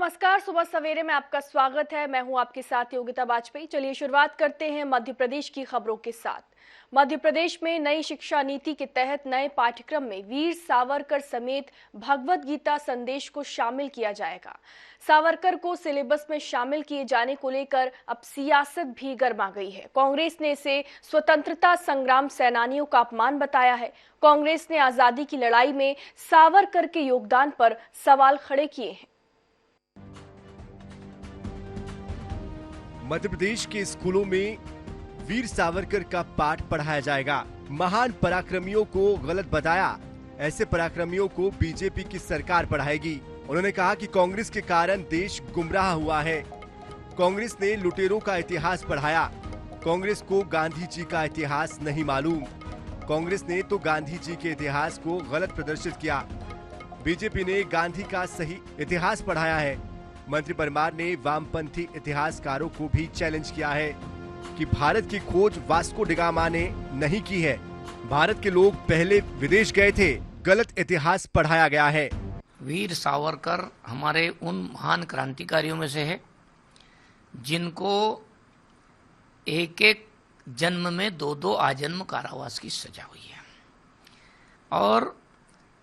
नमस्कार। सुबह सवेरे में आपका स्वागत है। मैं हूं आपके साथ योगिता वाजपेयी। चलिए शुरुआत करते हैं मध्य प्रदेश की खबरों के साथ। मध्य प्रदेश में नई शिक्षा नीति के तहत नए पाठ्यक्रम में वीर सावरकर समेत भगवत गीता संदेश को शामिल किया जाएगा। सावरकर को सिलेबस में शामिल किए जाने को लेकर अब सियासत भी गर्मा गई है। कांग्रेस ने इसे स्वतंत्रता संग्राम सेनानियों का अपमान बताया है। कांग्रेस ने आजादी की लड़ाई में सावरकर के योगदान पर सवाल खड़े किए हैं। मध्य प्रदेश के स्कूलों में वीर सावरकर का पाठ पढ़ाया जाएगा। महान पराक्रमियों को गलत बताया, ऐसे पराक्रमियों को बीजेपी की सरकार पढ़ाएगी। उन्होंने कहा कि कांग्रेस के कारण देश गुमराह हुआ है। कांग्रेस ने लुटेरों का इतिहास पढ़ाया। कांग्रेस को गांधी जी का इतिहास नहीं मालूम। कांग्रेस ने तो गांधी जी के इतिहास को गलत प्रदर्शित किया। बीजेपी ने गांधी का सही इतिहास पढ़ाया है। मंत्री परमार ने वामपंथी इतिहासकारों को भी चैलेंज किया है कि भारत की खोज वास्को डी गामा ने नहीं की है। भारत के लोग पहले विदेश गए थे, गलत इतिहास पढ़ाया गया है। वीर सावरकर हमारे उन महान क्रांतिकारियों में से है जिनको एक एक जन्म में दो दो आजन्म कारावास की सजा हुई है। और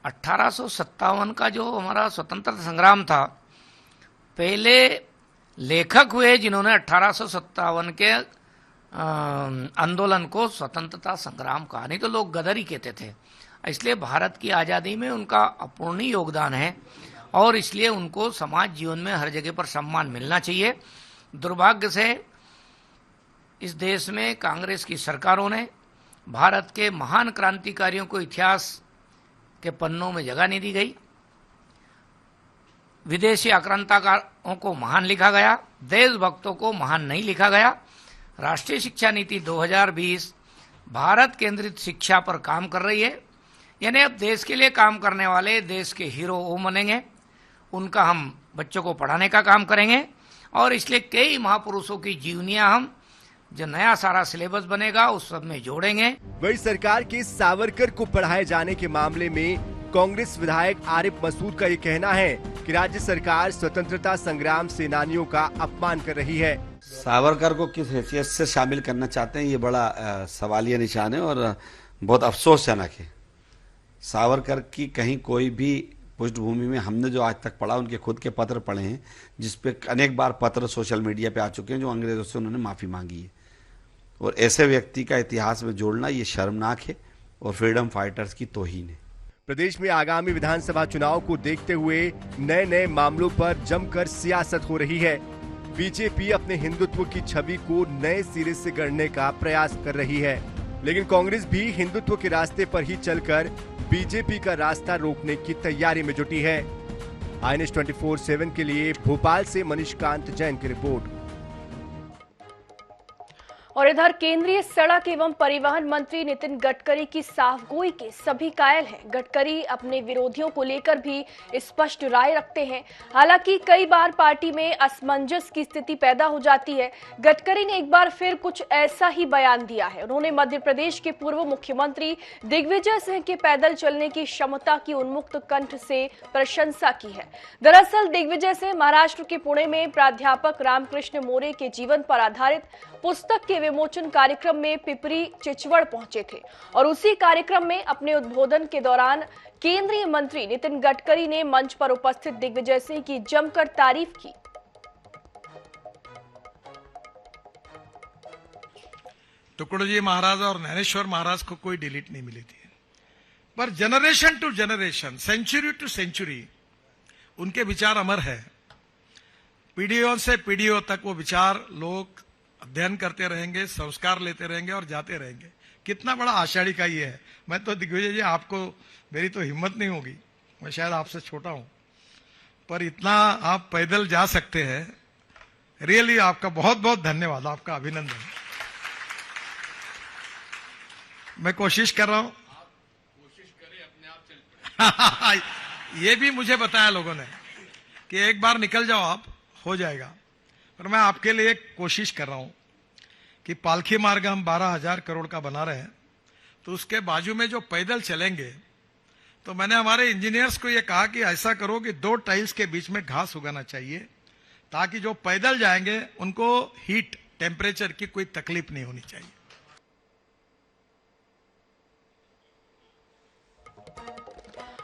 1857 का जो हमारा स्वतंत्रता संग्राम था, पहले लेखक हुए जिन्होंने 1857 के आंदोलन को स्वतंत्रता संग्राम कहा, नहीं तो लोग गदर ही कहते थे। इसलिए भारत की आज़ादी में उनका अपूर्णीय योगदान है और इसलिए उनको समाज जीवन में हर जगह पर सम्मान मिलना चाहिए। दुर्भाग्य से इस देश में कांग्रेस की सरकारों ने भारत के महान क्रांतिकारियों को इतिहास के पन्नों में जगह नहीं दी गई। विदेशी आक्रांताकारों को महान लिखा गया, देशभक्तों को महान नहीं लिखा गया। राष्ट्रीय शिक्षा नीति 2020 भारत केंद्रित शिक्षा पर काम कर रही है। यानी अब देश के लिए काम करने वाले देश के हीरो वो बनेंगे, उनका हम बच्चों को पढ़ाने का काम करेंगे और इसलिए कई महापुरुषों की जीवनियां हम जो नया सारा सिलेबस बनेगा उस सब में जोड़ेंगे। वही सरकार के सावरकर को पढ़ाए जाने के मामले में कांग्रेस विधायक आरिफ मसूद का ये कहना है कि राज्य सरकार स्वतंत्रता संग्राम सेनानियों का अपमान कर रही है। सावरकर को किस हैसियत से शामिल करना चाहते हैं, ये बड़ा सवालिया निशान है और बहुत अफसोसजनक है। सावरकर की कहीं कोई भी पृष्ठभूमि में हमने जो आज तक पढ़ा, उनके खुद के पत्र पढ़े हैं जिसपे अनेक बार पत्र सोशल मीडिया पे आ चुके हैं जो अंग्रेजों से उन्होंने माफी मांगी है। और ऐसे व्यक्ति का इतिहास में जोड़ना ये शर्मनाक है और फ्रीडम फाइटर्स की तौहीन है। प्रदेश में आगामी विधानसभा चुनाव को देखते हुए नए नए मामलों पर जमकर सियासत हो रही है। बीजेपी अपने हिंदुत्व की छवि को नए सिरे से गढ़ने का प्रयास कर रही है, लेकिन कांग्रेस भी हिंदुत्व के रास्ते पर ही चलकर बीजेपी का रास्ता रोकने की तैयारी में जुटी है। INS 24/7 के लिए भोपाल से मनीषकांत जैन की रिपोर्ट। और इधर केंद्रीय सड़क एवं परिवहन मंत्री नितिन गडकरी की साफगोई के सभी कायल हैं। गडकरी अपने विरोधियों को लेकर भी स्पष्ट राय रखते हैं। हालांकि कई बार पार्टी में असमंजस की स्थिति पैदा हो जाती है। गडकरी ने एक बार फिर कुछ ऐसा ही बयान दिया है। उन्होंने मध्य प्रदेश के पूर्व मुख्यमंत्री दिग्विजय सिंह के पैदल चलने की क्षमता की उन्मुक्त कंठ से प्रशंसा की है। दरअसल दिग्विजय सिंह महाराष्ट्र के पुणे में प्राध्यापक रामकृष्ण मोरे के जीवन पर आधारित पुस्तक के विमोचन कार्यक्रम में पिपरी चिचवड़ पहुंचे थे और उसी कार्यक्रम में अपने उद्बोधन के दौरान केंद्रीय मंत्री नितिन गडकरी ने मंच पर उपस्थित दिग्विजय सिंह की जमकर तारीफ की। टुकड़ोजी महाराज और ज्ञानेश्वर महाराज को कोई डिलीट नहीं मिली थी, पर generation to generation, century to century उनके विचार अमर है। पीढ़ियों से पीढ़ियों तक वो विचार लोग अध्ययन करते रहेंगे, संस्कार लेते रहेंगे और जाते रहेंगे। कितना बड़ा आषाढ़ी का ये है। मैं तो दिग्विजय जी, आपको मेरी तो हिम्मत नहीं होगी, मैं शायद आपसे छोटा हूं, पर इतना आप पैदल जा सकते हैं। रियली आपका बहुत बहुत धन्यवाद, आपका अभिनंदन। मैं कोशिश कर रहा हूं, कोशिश करें अपने आप चल ये भी मुझे बताया लोगों ने कि एक बार निकल जाओ आप, हो जाएगा। पर मैं आपके लिए कोशिश कर रहा हूं कि पालखी मार्ग हम 12,000 करोड़ का बना रहे हैं, तो उसके बाजू में जो पैदल चलेंगे तो मैंने हमारे इंजीनियर्स को यह कहा कि ऐसा करो कि 2 टाइल्स के बीच में घास उगाना चाहिए, ताकि जो पैदल जाएंगे उनको हीट टेम्परेचर की कोई तकलीफ नहीं होनी चाहिए।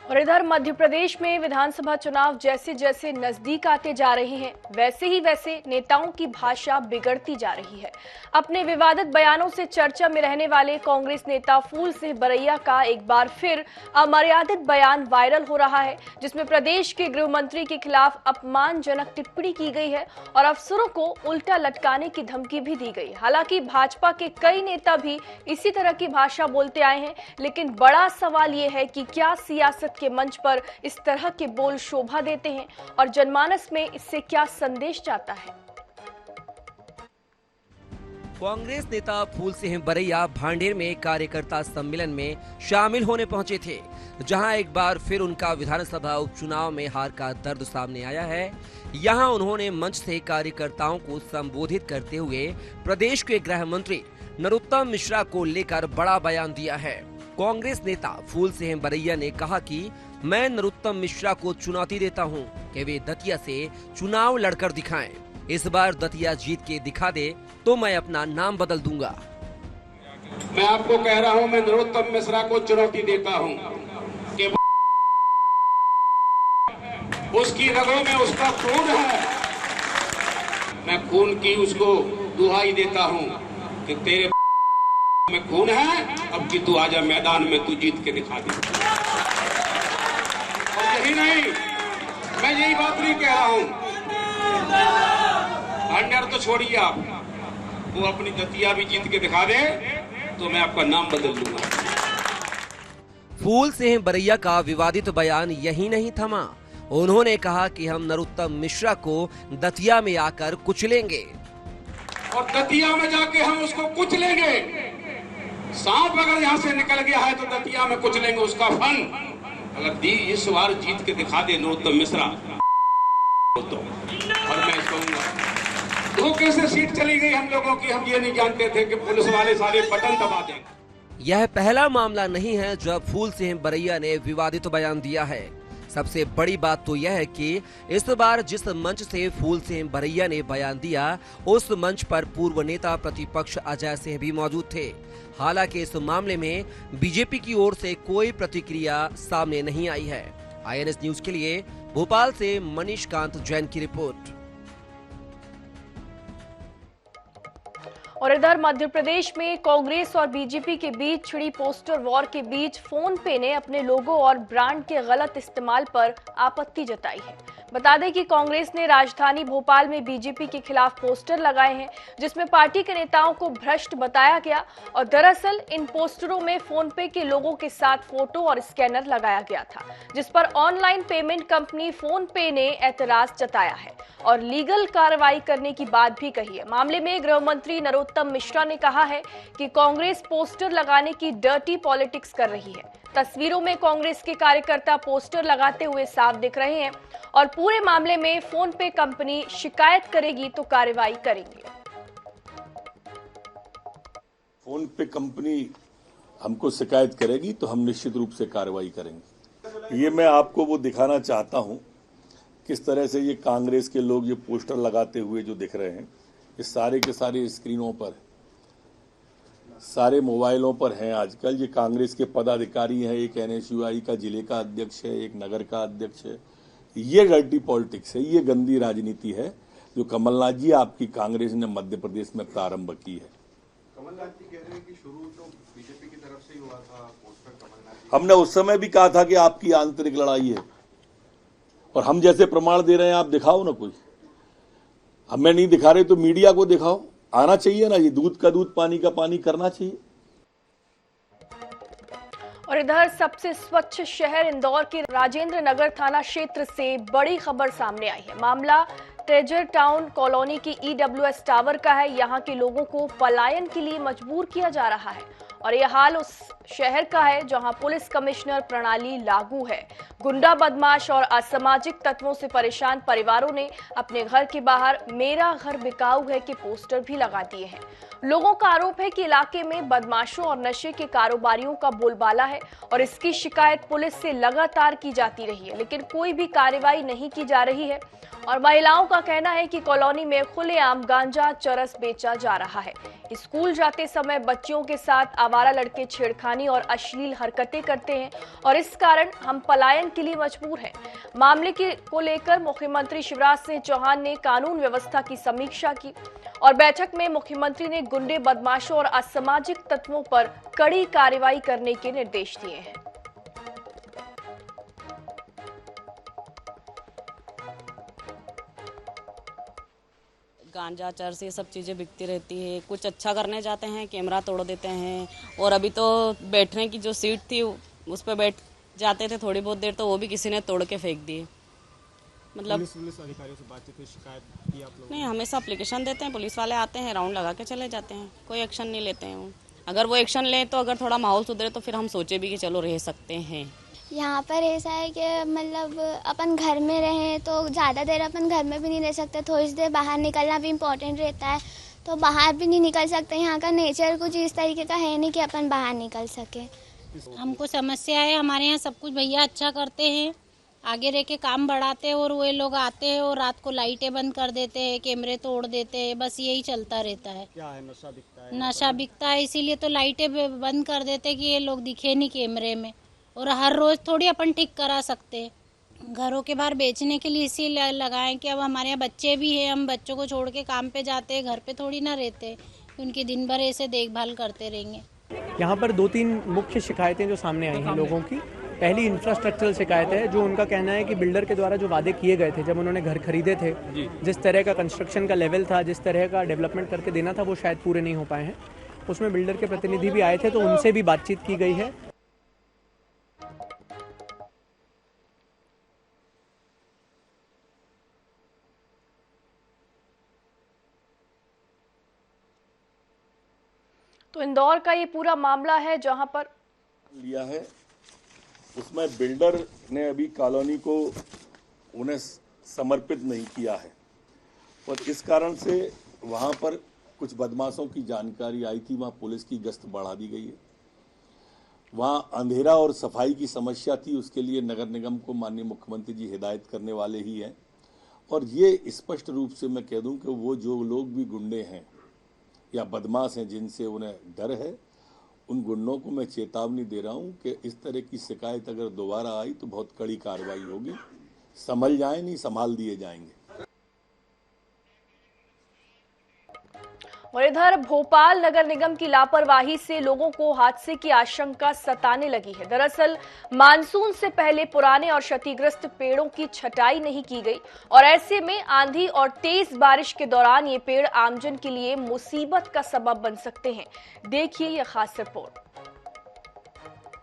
और इधर मध्य प्रदेश में विधानसभा चुनाव जैसे जैसे नजदीक आते जा रहे हैं, वैसे नेताओं की भाषा बिगड़ती जा रही है। अपने विवादित बयानों से चर्चा में रहने वाले कांग्रेस नेता फूल सिंह बरैया का एक बार फिर अमर्यादित बयान वायरल हो रहा है, जिसमें प्रदेश के गृह मंत्री के खिलाफ अपमानजनक टिप्पणी की गई है और अफसरों को उल्टा लटकाने की धमकी भी दी गई। हालांकि भाजपा के कई नेता भी इसी तरह की भाषा बोलते आए हैं, लेकिन बड़ा सवाल यह है कि क्या सियासत के मंच पर इस तरह के बोल शोभा देते हैं और जनमानस में इससे क्या संदेश जाता है। कांग्रेस नेता फूल सिंह बरैया भांडेर में कार्यकर्ता सम्मेलन में शामिल होने पहुंचे थे, जहां एक बार फिर उनका विधानसभा उपचुनाव में हार का दर्द सामने आया है। यहां उन्होंने मंच से कार्यकर्ताओं को संबोधित करते हुए प्रदेश के गृह मंत्री नरोत्तम मिश्रा को लेकर बड़ा बयान दिया है। कांग्रेस नेता फूल सिंह बरैया ने कहा कि मैं नरोत्तम मिश्रा को चुनौती देता हूं कि वे दतिया से चुनाव लड़कर दिखाएं। इस बार दतिया जीत के दिखा दे तो मैं अपना नाम बदल दूंगा। मैं आपको कह रहा हूं, मैं नरोत्तम मिश्रा को चुनौती देता हूं कि उसकी रगों में उसका खून है। मैं खून की उसको दुहाई देता हूं कि तेरे में खून है, अब कि तू आजा मैदान में, तू जीत के दिखा दे। और यही नहीं, मैं यही बात नहीं कह रहा हूं, अंडर तो छोड़िए आप, वो अपनी दतिया भी जीत के दिखा दे तो मैं आपका नाम बदल दूंगा। फूल सिंह बरैया का विवादित बयान यही नहीं थमा। उन्होंने कहा कि हम नरोत्तम मिश्रा को दतिया में आकर कुचलेंगे और दतिया में जाके हम उसको कुचलेंगे। सांप अगर यहाँ से निकल गया है तो दतिया में कुचलेंगे उसका फन। अगर इस बार जीत के दिखा दे नरोत्तम मिश्रा तो, और मैं कहूंगा धोखे से सीट चली गई हम लोगों की, हम ये नहीं जानते थे कि पुलिस वाले सारे बटन दबा देंगे। यह पहला मामला नहीं है जब फूल सिंह बरैया ने विवादित बयान दिया है। सबसे बड़ी बात तो यह है कि इस बार जिस मंच से फूल सिंह बरैया ने बयान दिया, उस मंच पर पूर्व नेता प्रतिपक्ष अजय सिंह भी मौजूद थे। हालांकि इस मामले में बीजेपी की ओर से कोई प्रतिक्रिया सामने नहीं आई है। INS न्यूज के लिए भोपाल से मनीष कांत जैन की रिपोर्ट। और इधर मध्य प्रदेश में कांग्रेस और बीजेपी के बीच छिड़ी पोस्टर वॉर के बीच फोन पे ने अपने लोगो और ब्रांड के गलत इस्तेमाल पर आपत्ति जताई है। बता दें कि कांग्रेस ने राजधानी भोपाल में बीजेपी के खिलाफ पोस्टर लगाए हैं, जिसमें पार्टी के नेताओं को भ्रष्ट बताया गया और दरअसल इन पोस्टरों में फोन पे के लोगों के साथ फोटो और स्कैनर लगाया गया था, जिस पर ऑनलाइन पेमेंट कंपनी फोन पे ने एतराज जताया है और लीगल कार्रवाई करने की बात भी कही है। मामले में गृह मंत्री नरोत्तम मिश्रा ने कहा है कि कांग्रेस पोस्टर लगाने की डर्टी पॉलिटिक्स कर रही है। तस्वीरों में कांग्रेस के कार्यकर्ता पोस्टर लगाते हुए साफ दिख रहे हैं और पूरे मामले में फोन पे कंपनी शिकायत करेगी तो कार्रवाई करेंगे। फोन पे कंपनी हमको शिकायत करेगी तो हम निश्चित रूप से कार्रवाई करेंगे। ये मैं आपको वो दिखाना चाहता हूं किस तरह से ये कांग्रेस के लोग ये पोस्टर लगाते हुए जो दिख रहे हैं, ये सारे के सारे स्क्रीनों पर, सारे मोबाइलों पर हैं आजकल। ये कांग्रेस के पदाधिकारी हैं, एक NSUI का जिले का अध्यक्ष है, एक नगर का अध्यक्ष है। ये डर्टी पॉलिटिक्स है, ये गंदी राजनीति है जो कमलनाथ जी आपकी कांग्रेस ने मध्य प्रदेश में प्रारंभ की है। कमलनाथ जी कह रहे हैं कि शुरू तो बीजेपी की तरफ से ही हुआ था पोस्टर। कमलनाथ हमने उस समय भी कहा था कि आपकी आंतरिक लड़ाई है और हम जैसे प्रमाण दे रहे हैं, आप दिखाओ ना कोई। हमें नहीं दिखा रहे तो मीडिया को दिखाओ, आना चाहिए ना, ये दूध का दूध पानी का पानी करना चाहिए। और इधर सबसे स्वच्छ शहर इंदौर के राजेंद्र नगर थाना क्षेत्र से बड़ी खबर सामने आई है। मामला ट्रेजर टाउन कॉलोनी की EWS टावर का है। यहाँ के लोगों को पलायन के लिए मजबूर किया जा रहा है और यह हाल उस शहर का है, जहां पुलिस कमिश्नर प्रणाली लागू है। गुंडा, बदमाश और असामाजिक तत्वों से परेशान परिवारों ने अपने घर के बाहर मेरा घर बिकाऊ है के पोस्टर भी लगा दिए हैं। लोगों का आरोप है कि इलाके में बदमाशों और नशे के कारोबारियों का बोलबाला है और इसकी शिकायत पुलिस से लगातार की जाती रही है, लेकिन कोई भी कार्रवाई नहीं की जा रही है। और महिलाओं का कहना है कि कॉलोनी में खुलेआम गांजा, चरस बेचा जा रहा है। स्कूल जाते समय बच्चियों के साथ आवारा लड़के छेड़खानी और अश्लील हरकतें करते हैं और इस कारण हम पलायन के लिए मजबूर हैं। मामले को लेकर मुख्यमंत्री शिवराज सिंह चौहान ने कानून व्यवस्था की समीक्षा की और बैठक में मुख्यमंत्री ने गुंडे, बदमाशों और असामाजिक तत्वों पर कड़ी कार्रवाई करने के निर्देश दिए हैं। गांजा, चरस ये सब चीज़ें बिकती रहती है। कुछ अच्छा करने जाते हैं, कैमरा तोड़ देते हैं। और अभी तो बैठने की जो सीट थी उस पर बैठ जाते थे थोड़ी बहुत देर, तो वो भी किसी ने तोड़ के फेंक दिए। मतलब पुलिस अधिकारियों से बातचीत हुई, शिकायत की आप लोग? नहीं, हमेशा एप्लीकेशन देते हैं, पुलिस वाले आते हैं, राउंड लगा के चले जाते हैं, कोई एक्शन नहीं लेते हैं वो। अगर वो एक्शन लें तो अगर थोड़ा माहौल सुधरे तो फिर हम सोचे भी कि चलो रह सकते हैं। यहाँ पर ऐसा है कि मतलब अपन घर में रहें तो ज़्यादा देर अपन घर में भी नहीं रह सकते, थोड़ी देर बाहर निकलना भी इम्पोर्टेंट रहता है, तो बाहर भी नहीं निकल सकते। यहाँ का नेचर कुछ इस तरीके का है नहीं कि अपन बाहर निकल सके। हमको समस्या है, हमारे यहाँ सब कुछ भैया अच्छा करते हैं, आगे रह के काम बढ़ाते हैं और वो लोग आते हैं और रात को लाइटें बंद कर देते हैं, कैमरे तोड़ देते हैं, बस यही चलता रहता है। क्या है, नशा बिकता है? नशा बिकता है, इसीलिए तो लाइटें बंद कर देते हैं कि ये लोग दिखे नहीं कैमरे में। और हर रोज थोड़ी अपन ठीक करा सकते हैं। घरों के बाहर बेचने के लिए इसीलिए लगाएं कि अब हमारे यहाँ बच्चे भी हैं, हम बच्चों को छोड़ के काम पे जाते हैं, घर पे थोड़ी ना रहते, उनकी दिन भर ऐसे देखभाल करते रहेंगे। यहाँ पर 2-3 मुख्य शिकायतें जो सामने आई हैं लोगों की। पहली इंफ्रास्ट्रक्चरल शिकायत है, जो उनका कहना है कि बिल्डर के द्वारा जो वादे किए गए थे जब उन्होंने घर खरीदे थे, जिस तरह का कंस्ट्रक्शन का लेवल था, जिस तरह का डेवलपमेंट करके देना था, वो शायद पूरे नहीं हो पाए हैं। उसमें बिल्डर के प्रतिनिधि भी आए थे, तो उनसे भी बातचीत की गई है। तो इंदौर का ये पूरा मामला है जहां पर लिया है, उसमें बिल्डर ने अभी कॉलोनी को उन्हें समर्पित नहीं किया है और इस कारण से वहां पर कुछ बदमाशों की जानकारी आई थी, वहां पुलिस की गश्त बढ़ा दी गई है। वहां अंधेरा और सफाई की समस्या थी, उसके लिए नगर निगम को माननीय मुख्यमंत्री जी हिदायत करने वाले ही हैं। और ये स्पष्ट रूप से मैं कह दूं कि वो जो लोग भी गुंडे हैं या बदमाश हैं जिनसे उन्हें डर है, उन गुंडों को मैं चेतावनी दे रहा हूं कि इस तरह की शिकायत अगर दोबारा आई तो बहुत कड़ी कार्रवाई होगी। संभल जाए, नहीं संभाल दिए जाएंगे। और इधर भोपाल नगर निगम की लापरवाही से लोगों को हादसे की आशंका सताने लगी है। दरअसल मानसून से पहले पुराने और क्षतिग्रस्त पेड़ों की छटाई नहीं की गई और ऐसे में आंधी और तेज बारिश के दौरान ये पेड़ आमजन के लिए मुसीबत का सबब बन सकते हैं। देखिए यह खास रिपोर्ट।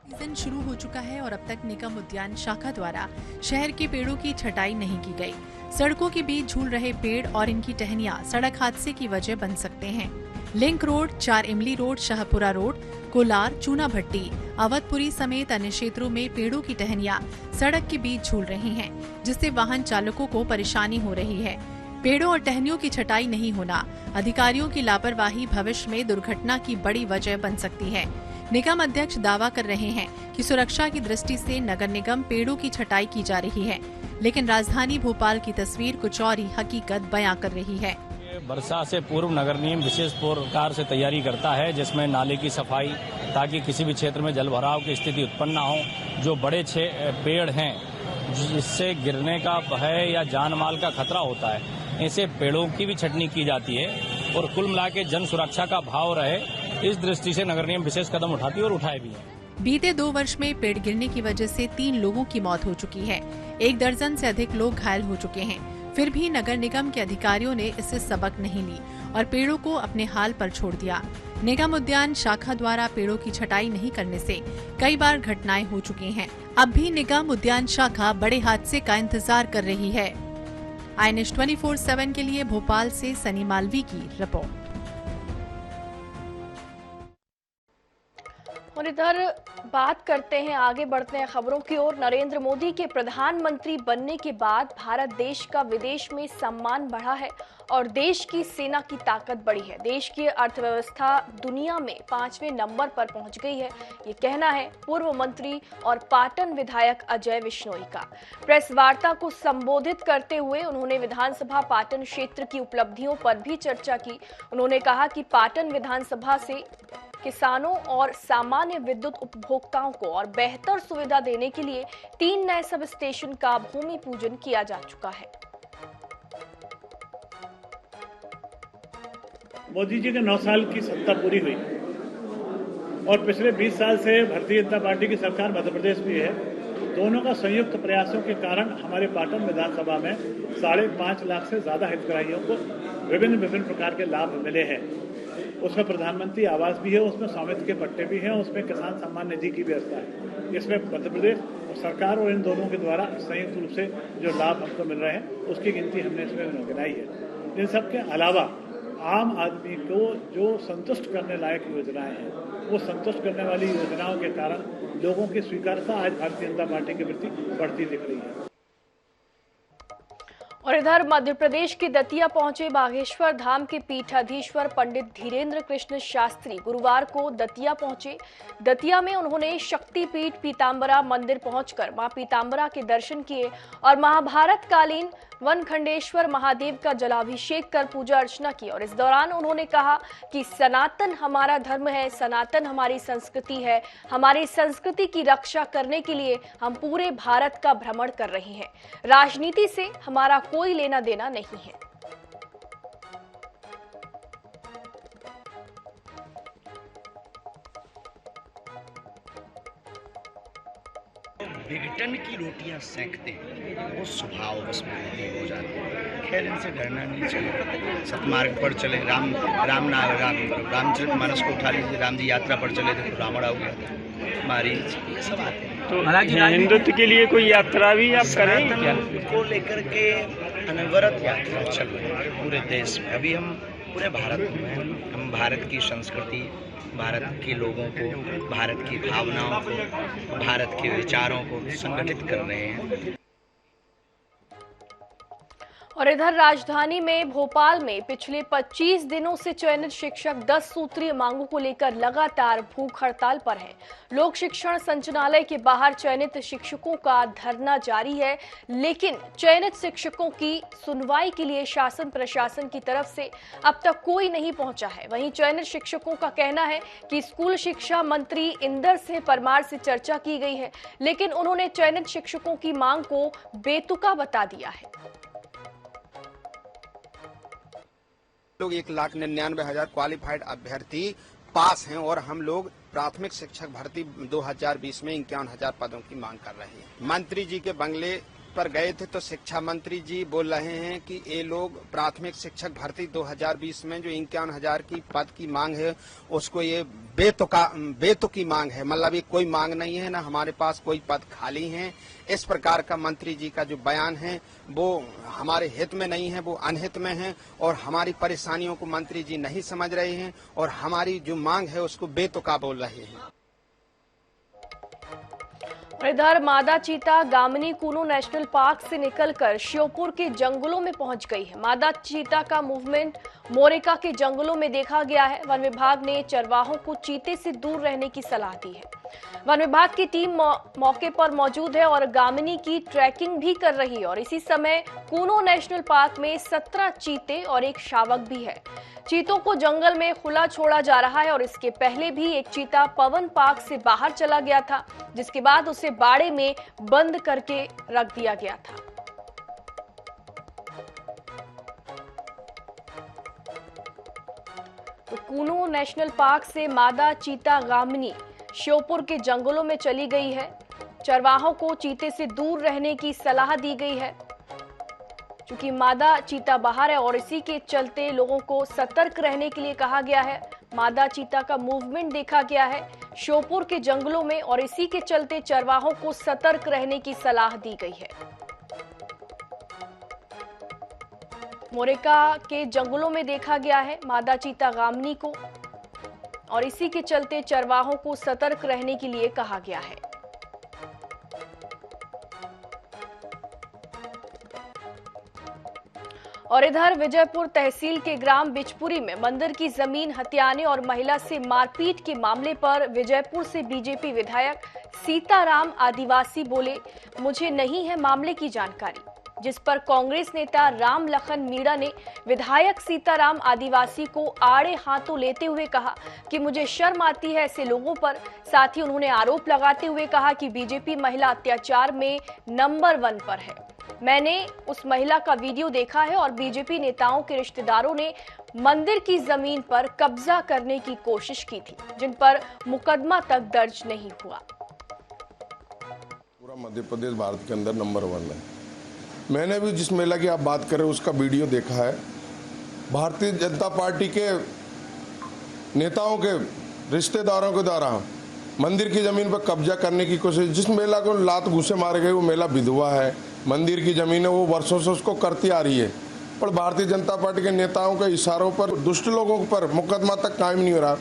सीजन शुरू हो चुका है और अब तक निगम उद्यान शाखा द्वारा शहर के पेड़ों की छटाई नहीं की गई। सड़कों के बीच झूल रहे पेड़ और इनकी टहनियां सड़क हादसे की वजह बन सकते हैं। लिंक रोड, 4 इमली रोड, शाहपुरा रोड, कोलार, चूना भट्टी, अवधपुरी समेत अन्य क्षेत्रों में पेड़ों की टहनियां सड़क के बीच झूल रही हैं, जिससे वाहन चालकों को परेशानी हो रही है। पेड़ों और टहनियों की छटाई नहीं होना अधिकारियों की लापरवाही भविष्य में दुर्घटना की बड़ी वजह बन सकती है। निगम अध्यक्ष दावा कर रहे हैं कि सुरक्षा की दृष्टि से नगर निगम पेड़ों की छटाई की जा रही है, लेकिन राजधानी भोपाल की तस्वीर कुछ और ही हकीकत बयां कर रही है। वर्षा से पूर्व नगर निगम विशेष प्रकार से तैयारी करता है, जिसमें नाले की सफाई, ताकि किसी भी क्षेत्र में जल भराव की स्थिति उत्पन्न न हो। जो बड़े पेड़ हैं जिससे गिरने का भय या जान माल का खतरा होता है, ऐसे पेड़ों की भी छटनी की जाती है और कुल मिला के जन सुरक्षा का भाव रहे, इस दृष्टि से नगर निगम विशेष कदम उठाती है और उठाए भी है। बीते 2 वर्ष में पेड़ गिरने की वजह से 3 लोगों की मौत हो चुकी है, 1 दर्जन से अधिक लोग घायल हो चुके हैं। फिर भी नगर निगम के अधिकारियों ने इससे सबक नहीं ली और पेड़ों को अपने हाल पर छोड़ दिया। निगम उद्यान शाखा द्वारा पेड़ों की छटाई नहीं करने से कई बार घटनाएं हो चुकी हैं। अब भी निगम उद्यान शाखा बड़े हादसे का इंतजार कर रही है। INS 24/7 के लिए भोपाल से सनी मालवी की रिपोर्ट। और इधर बात करते हैं, आगे बढ़ते हैं खबरों की ओर। नरेंद्र मोदी के प्रधानमंत्री बनने के बाद भारत देश का विदेश में सम्मान बढ़ा है और देश की सेना की ताकत बढ़ी है। देश की अर्थव्यवस्था दुनिया में 5वें नंबर पर पहुंच गई है, ये कहना है पूर्व मंत्री और पाटन विधायक अजय विश्नोई का। प्रेस वार्ता को संबोधित करते हुए उन्होंने विधानसभा पाटन क्षेत्र की उपलब्धियों पर भी चर्चा की। उन्होंने कहा कि पाटन विधानसभा से किसानों और सामान्य विद्युत उपभोक्ताओं को और बेहतर सुविधा देने के लिए 3 नए सब स्टेशन का भूमि पूजन किया जा चुका है। मोदी जी के 9 साल की सत्ता पूरी हुई और पिछले 20 साल से भारतीय जनता पार्टी की सरकार मध्य प्रदेश में है। दोनों का संयुक्त प्रयासों के कारण हमारे पाटन विधानसभा में 5.5 लाख से ज्यादा हितग्राहियों को विभिन्न प्रकार के लाभ मिले हैं। उसमें प्रधानमंत्री आवास भी है, उसमें स्वामित्व के पट्टे भी हैं, उसमें किसान सम्मान निधि की व्यवस्था है। इसमें मध्य प्रदेश सरकार और इन दोनों के द्वारा संयुक्त रूप से जो लाभ हमको मिल रहे हैं उसकी गिनती हमने इसमें गिनाई है। इन सब के अलावा आम आदमी को जो संतुष्ट करने लायक योजनाएं हैं, वो संतुष्ट करने वाली योजनाओं के कारण लोगों की स्वीकारता आज भारतीय जनता पार्टी के प्रति बढ़ती दिख रही है। और इधर मध्य प्रदेश के दतिया पहुंचे बागेश्वर धाम के पीठाधीश्वर पंडित धीरेन्द्र कृष्ण शास्त्री गुरुवार को दतिया पहुंचे। दतिया में उन्होंने शक्तिपीठ पीताम्बरा मंदिर पहुंचकर मां पीताम्बरा के दर्शन किए और महाभारत कालीन वनखंडेश्वर महादेव का जलाभिषेक कर पूजा अर्चना की। और इस दौरान उन्होंने कहा कि सनातन हमारा धर्म है, सनातन हमारी संस्कृति है। हमारी संस्कृति की रक्षा करने के लिए हम पूरे भारत का भ्रमण कर रहे हैं। राजनीति से हमारा कोई लेना देना नहीं है। बिघटन की रोटियां सेंकते हैं, वो स्वभाव बस में हो जाते हैं। खैर इनसे डरना नहीं चाहिए, सतमार्ग पर चले। रामचरितमानस को उठा लीजिए, राम जी यात्रा पर चले थे तो रावण आ गया था, मारीच, ये सब आते हैं। तो हिंदुत्व के लिए कोई यात्रा भी आप करें क्या? को लेकर के अनवरत यात्रा चल रही है पूरे देश में। अभी हम पूरे भारत में हैं, हम भारत की संस्कृति, भारत के लोगों को, भारत की भावनाओं को, भारत के विचारों को संगठित कर रहे हैं। और इधर राजधानी में भोपाल में पिछले 25 दिनों से चयनित शिक्षक 10 सूत्रीय मांगों को लेकर लगातार भूख हड़ताल पर हैं। लोक शिक्षण संचालनालय के बाहर चयनित शिक्षकों का धरना जारी है, लेकिन चयनित शिक्षकों की सुनवाई के लिए शासन प्रशासन की तरफ से अब तक कोई नहीं पहुंचा है। वहीं चयनित शिक्षकों का कहना है कि स्कूल शिक्षा मंत्री इंदर सिंह परमार से चर्चा की गई है, लेकिन उन्होंने चयनित शिक्षकों की मांग को बेतुका बता दिया है। लोग 1,99,000 क्वालिफाइड अभ्यर्थी पास हैं और हम लोग प्राथमिक शिक्षक भर्ती 2020 में 51,000 पदों की मांग कर रहे हैं। मंत्री जी के बंगले पर गए थे तो शिक्षा मंत्री जी बोल रहे हैं कि ये लोग प्राथमिक शिक्षक भर्ती 2020 में जो 51,000 की पद की मांग है उसको ये बेतुकी मांग है, मतलब ये कोई मांग नहीं है, ना हमारे पास कोई पद खाली हैं। इस प्रकार का मंत्री जी का जो बयान है वो हमारे हित में नहीं है, वो अनहित में है और हमारी परेशानियों को मंत्री जी नहीं समझ रहे हैं और हमारी जो मांग है उसको बेतुका बोल रहे हैं। इधर मादा चीता गामिनी कुनो नेशनल पार्क से निकलकर श्योपुर के जंगलों में पहुंच गई है। मादा चीता का मूवमेंट मोरेका के जंगलों में देखा गया है। वन विभाग ने चरवाहों को चीते से दूर रहने की सलाह दी है। वन विभाग की टीम मौके पर मौजूद है और गामिनी की ट्रैकिंग भी कर रही है। और इसी समय कुनो नेशनल पार्क में 17 चीते और एक शावक भी है। चीतों को जंगल में खुला छोड़ा जा रहा है और इसके पहले भी एक चीता पवन पार्क से बाहर चला गया था, जिसके बाद उसे बाड़े में बंद करके रख दिया गया था। तो कुनो नेशनल पार्क से मादा चीता गामिनी श्योपुर के जंगलों में चली गई है। चरवाहों को चीते से दूर रहने की सलाह दी गई है, क्योंकि मादा चीता बाहर है और इसी के चलते लोगों को सतर्क रहने के लिए कहा गया है। मादा चीता का मूवमेंट देखा गया है श्योपुर के जंगलों में और इसी के चलते चरवाहों को सतर्क रहने की सलाह दी गई है। मोरेका के जंगलों में देखा गया है मादा चीता गामिनी को और इसी के चलते चरवाहों को सतर्क रहने के लिए कहा गया है। और इधर विजयपुर तहसील के ग्राम बिचपुरी में मंदिर की जमीन हथियाने और महिला से मारपीट के मामले पर विजयपुर से बीजेपी विधायक सीताराम आदिवासी बोले, मुझे नहीं है मामले की जानकारी, जिस पर कांग्रेस नेता राम लखन मीणा ने विधायक सीताराम आदिवासी को आड़े हाथों लेते हुए कहा कि मुझे शर्म आती है ऐसे लोगों पर। साथ ही उन्होंने आरोप लगाते हुए कहा कि बीजेपी महिला अत्याचार में नंबर 1 पर है। मैंने उस महिला का वीडियो देखा है और बीजेपी नेताओं के रिश्तेदारों ने मंदिर की जमीन पर कब्जा करने की कोशिश की थी, जिन पर मुकदमा तक दर्ज नहीं हुआ। पूरा मध्य प्रदेश भारत के अंदर नंबर 1 है। मैंने भी जिस महिला की आप बात कर रहे हो उसका वीडियो देखा है। भारतीय जनता पार्टी के नेताओं के रिश्तेदारों के द्वारा मंदिर की जमीन पर कब्जा करने की कोशिश, जिस महिला को लात घूसे मारे गए वो महिला विधवा है, मंदिर की जमीन है, वो वर्षों से उसको करती आ रही है, पर भारतीय जनता पार्टी के नेताओं के इशारों पर दुष्ट लोगों पर मुकदमा तक कायम नहीं हो रहा।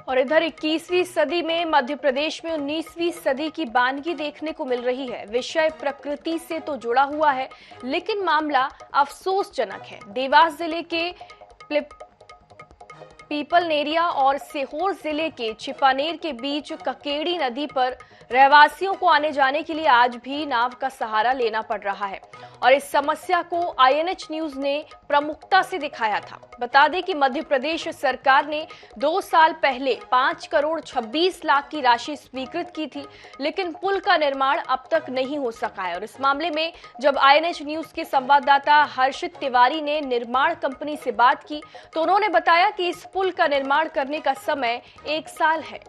और इधर 21वीं सदी में मध्य प्रदेश में 19वीं सदी की बानगी देखने को मिल रही है। विषय प्रकृति से तो जुड़ा हुआ है, लेकिन मामला अफसोसजनक है। देवास जिले के पीपलनेरिया और सीहोर जिले के छिपानेर के बीच ककेड़ी नदी पर रहवासियों को आने जाने के लिए आज भी नाव का सहारा लेना पड़ रहा है और इस समस्या को INH न्यूज ने प्रमुखता से दिखाया था। बता दें कि मध्य प्रदेश सरकार ने 2 साल पहले 5 करोड़ 26 लाख की राशि स्वीकृत की थी, लेकिन पुल का निर्माण अब तक नहीं हो सका है। और इस मामले में जब INH न्यूज के संवाददाता हर्षित तिवारी ने निर्माण कंपनी से बात की तो उन्होंने बताया कि इस पुल का निर्माण करने का समय 1 साल है।